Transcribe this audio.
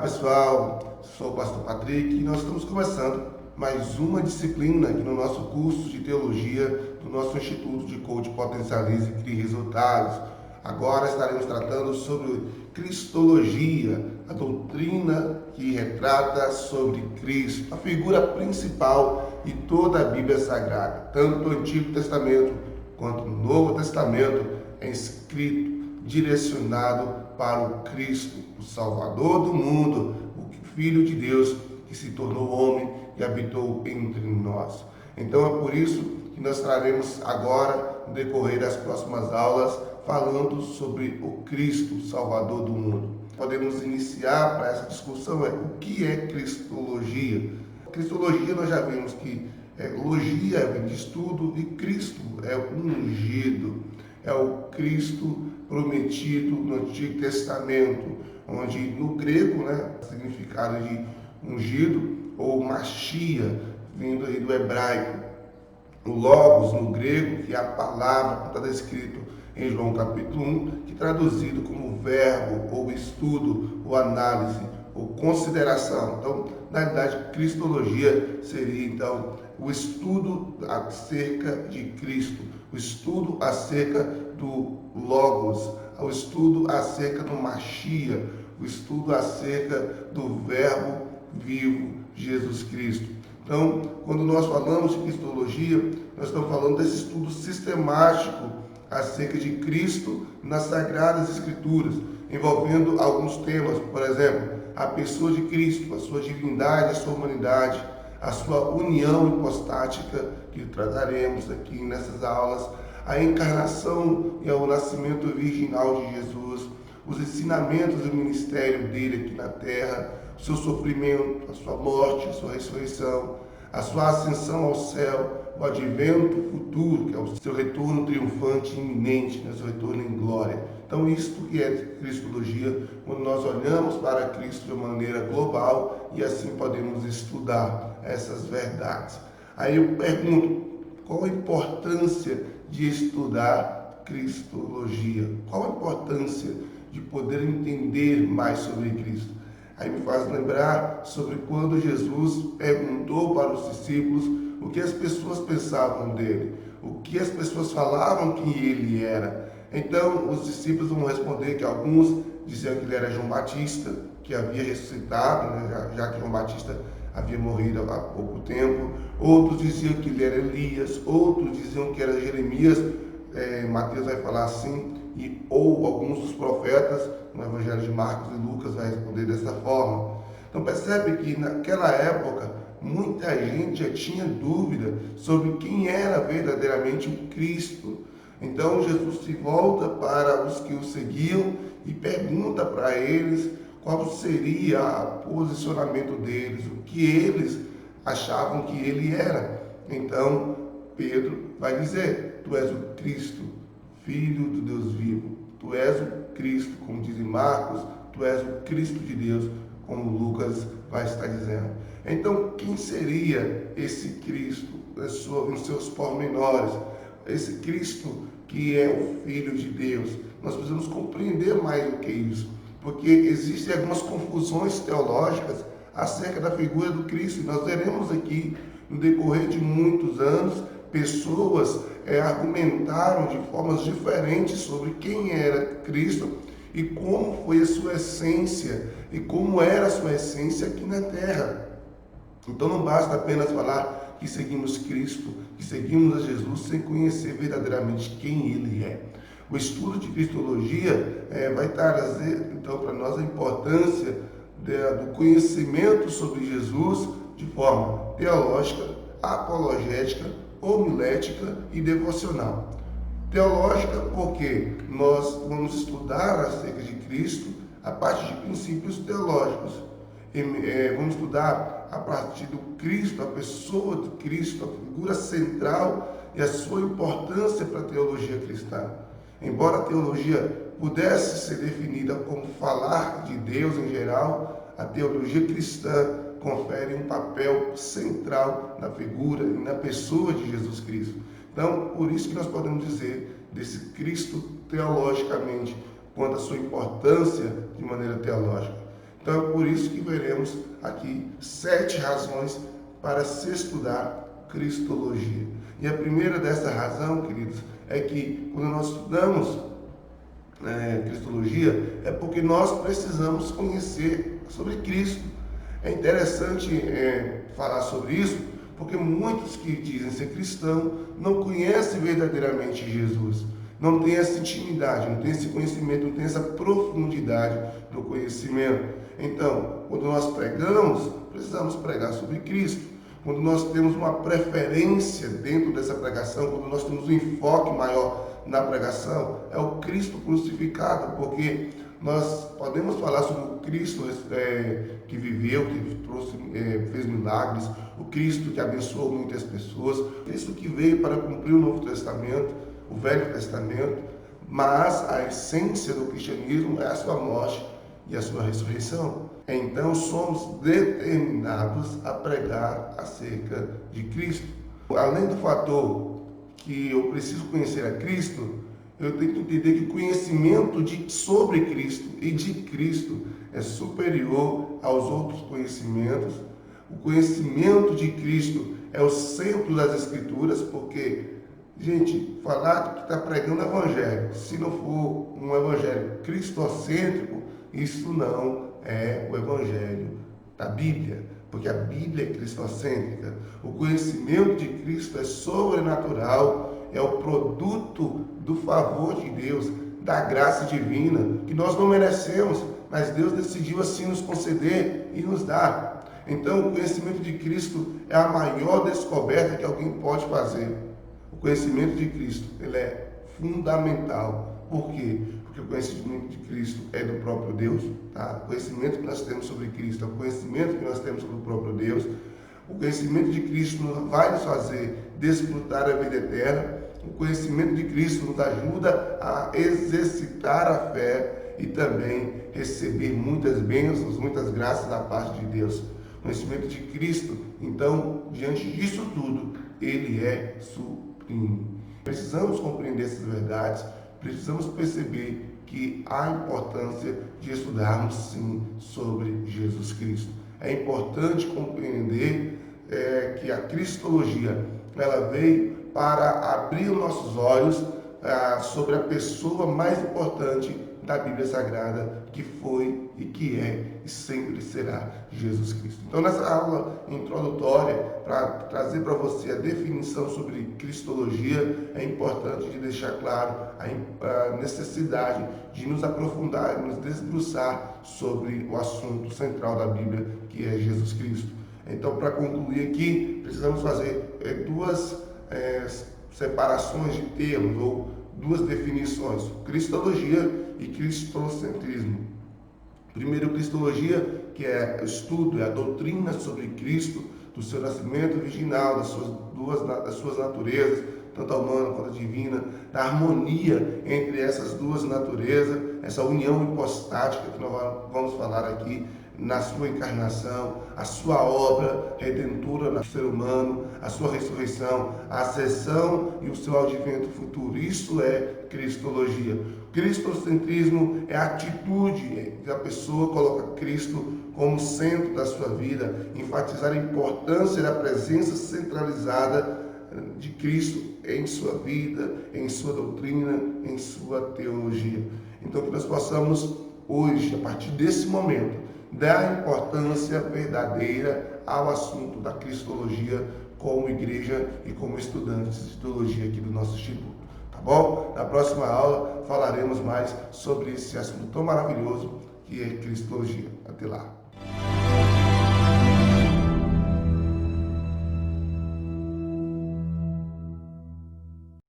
pessoal, sou o pastor Patrick e nós estamos começando mais uma disciplina aqui no nosso curso de teologia do nosso Instituto de Coach Potencialize e Crie Resultados. Agora estaremos tratando sobre Cristologia, a doutrina que retrata sobre Cristo, a figura principal de toda a Bíblia Sagrada, tanto no Antigo Testamento quanto no Novo Testamento, é escrito, direcionado para o Cristo, o Salvador do mundo, o Filho de Deus que se tornou homem e habitou entre nós. Então é por isso que nós traremos agora, no decorrer das próximas aulas, falando sobre o Cristo, o Salvador do mundo. Podemos iniciar para essa discussão o que é Cristologia. Cristologia nós já vimos que logia vem de estudo e Cristo é ungido, é o Cristo prometido no Antigo Testamento, onde no grego, significado de ungido, ou Machia, vindo aí do hebraico. O Logos no grego, que é a palavra que está escrito em João capítulo 1, que traduzido como verbo, ou estudo, ou análise, ou consideração. Então, na realidade, Cristologia seria, então, o estudo acerca de Cristo, o estudo acerca do Logos, o estudo acerca do Machia, o estudo acerca do verbo vivo, Jesus Cristo. Então, quando nós falamos de Cristologia, nós estamos falando desse estudo sistemático acerca de Cristo nas Sagradas Escrituras, envolvendo alguns temas, por exemplo, a pessoa de Cristo, a sua divindade, a sua humanidade, a sua união hipostática, que trataremos aqui nessas aulas, a encarnação e o nascimento virginal de Jesus, os ensinamentos do ministério dele aqui na terra, o seu sofrimento, a sua morte, a sua ressurreição, a sua ascensão ao céu, o advento futuro, que é o seu retorno triunfante iminente, seu retorno em glória. Então, isto que é Cristologia, quando nós olhamos para Cristo de uma maneira global e assim podemos estudar essas verdades. Aí eu pergunto, qual a importância de estudar Cristologia? Qual a importância de poder entender mais sobre Cristo? Aí me faz lembrar sobre quando Jesus perguntou para os discípulos o que as pessoas pensavam dele, o que as pessoas falavam que ele era. Então, os discípulos vão responder que alguns diziam que ele era João Batista, que havia ressuscitado, já que João Batista havia morrido há pouco tempo. Outros diziam que ele era Elias, outros diziam que era Jeremias, Mateus vai falar assim, ou alguns dos profetas, no Evangelho de Marcos e Lucas vai responder dessa forma. Então percebe que naquela época muita gente já tinha dúvida sobre quem era verdadeiramente o Cristo. Então Jesus se volta para os que o seguiam e pergunta para eles qual seria o posicionamento deles, o que eles achavam que ele era. Então Pedro vai dizer: tu és o Cristo, Filho do Deus vivo. Tu és o Cristo, como diz em Marcos, tu és o Cristo de Deus, como Lucas vai estar dizendo. Então, quem seria esse Cristo, em seus pormenores? Esse Cristo que é o Filho de Deus. Nós precisamos compreender mais do que isso, porque existem algumas confusões teológicas acerca da figura do Cristo. E nós veremos aqui, no decorrer de muitos anos, pessoas argumentaram de formas diferentes sobre quem era Cristo e como foi a sua essência e como era a sua essência aqui na terra. Então não basta apenas falar que seguimos Cristo, que seguimos a Jesus sem conhecer verdadeiramente quem Ele é. O estudo de Cristologia vai trazer então para nós a importância do conhecimento sobre Jesus de forma teológica, apologética, homilética e devocional. Teológica, porque nós vamos estudar acerca de Cristo a partir de princípios teológicos. Vamos estudar a partir do Cristo, a pessoa de Cristo, a figura central e a sua importância para a teologia cristã. Embora a teologia pudesse ser definida como falar de Deus em geral, a teologia cristã confere um papel central na figura e na pessoa de Jesus Cristo. Então, por isso que nós podemos dizer desse Cristo teologicamente, quanto à sua importância de maneira teológica. Então é por isso que veremos aqui 7 razões para se estudar Cristologia. E a primeira dessa razão, queridos, é que quando nós estudamos Cristologia, é porque nós precisamos conhecer sobre Cristo. É interessante falar sobre isso, porque muitos que dizem ser cristão não conhecem verdadeiramente Jesus, não tem essa intimidade, não tem esse conhecimento, não tem essa profundidade do conhecimento. Então, quando nós pregamos, precisamos pregar sobre Cristo. Quando nós temos uma preferência dentro dessa pregação, quando nós temos um enfoque maior na pregação, é o Cristo crucificado, porque nós podemos falar sobre o Cristo que viveu, que trouxe, fez milagres, o Cristo que abençoou muitas pessoas, o Cristo que veio para cumprir o Novo Testamento, o Velho Testamento, mas a essência do cristianismo é a sua morte e a sua ressurreição. Então somos determinados a pregar acerca de Cristo. Além do fator que eu preciso conhecer a Cristo, eu tenho que entender que o conhecimento sobre Cristo e de Cristo é superior aos outros conhecimentos. O conhecimento de Cristo é o centro das Escrituras, porque, gente, falar que está pregando o Evangelho, se não for um Evangelho cristocêntrico, isso não é o Evangelho da Bíblia, porque a Bíblia é cristocêntrica. O conhecimento de Cristo é sobrenatural, é o produto do favor de Deus, da graça divina, que nós não merecemos, mas Deus decidiu assim nos conceder e nos dar. Então, o conhecimento de Cristo é a maior descoberta que alguém pode fazer. O conhecimento de Cristo, ele é fundamental. Por quê? Porque o conhecimento de Cristo é do próprio Deus, tá? O conhecimento que nós temos sobre Cristo é o conhecimento que nós temos sobre o próprio Deus. O conhecimento de Cristo vai nos fazer desfrutar a vida eterna. O conhecimento de Cristo nos ajuda a exercitar a fé e também receber muitas bênçãos, muitas graças da parte de Deus. O conhecimento de Cristo, então, diante disso tudo, ele é supremo. Precisamos compreender essas verdades, precisamos perceber que há importância de estudarmos, sim, sobre Jesus Cristo. É importante compreender que a Cristologia, ela veio para abrir os nossos olhos sobre a pessoa mais importante da Bíblia Sagrada, que foi e que é e sempre será Jesus Cristo. Então, nessa aula introdutória, para trazer para você a definição sobre Cristologia, é importante de deixar claro a necessidade de nos aprofundar, nos debruçar sobre o assunto central da Bíblia, que é Jesus Cristo. Então, para concluir aqui, precisamos fazer duas separações de termos, ou duas definições: Cristologia e cristocentrismo. Primeiro, Cristologia, que é o estudo, é a doutrina sobre Cristo, do seu nascimento virginal, das suas naturezas, tanto a humana quanto a divina, da harmonia entre essas duas naturezas, essa união hipostática que nós vamos falar aqui, na sua encarnação, a sua obra redentora no ser humano, a sua ressurreição, a ascensão e o seu advento futuro. Isso é Cristologia. Cristocentrismo é a atitude que a pessoa coloca Cristo como centro da sua vida, enfatizar a importância da presença centralizada de Cristo em sua vida, em sua doutrina, em sua teologia. Então, que nós possamos hoje, a partir desse momento, dar importância verdadeira ao assunto da Cristologia como igreja e como estudantes de teologia aqui do nosso instituto, tá bom? Na próxima aula falaremos mais sobre esse assunto tão maravilhoso que é Cristologia. Até lá!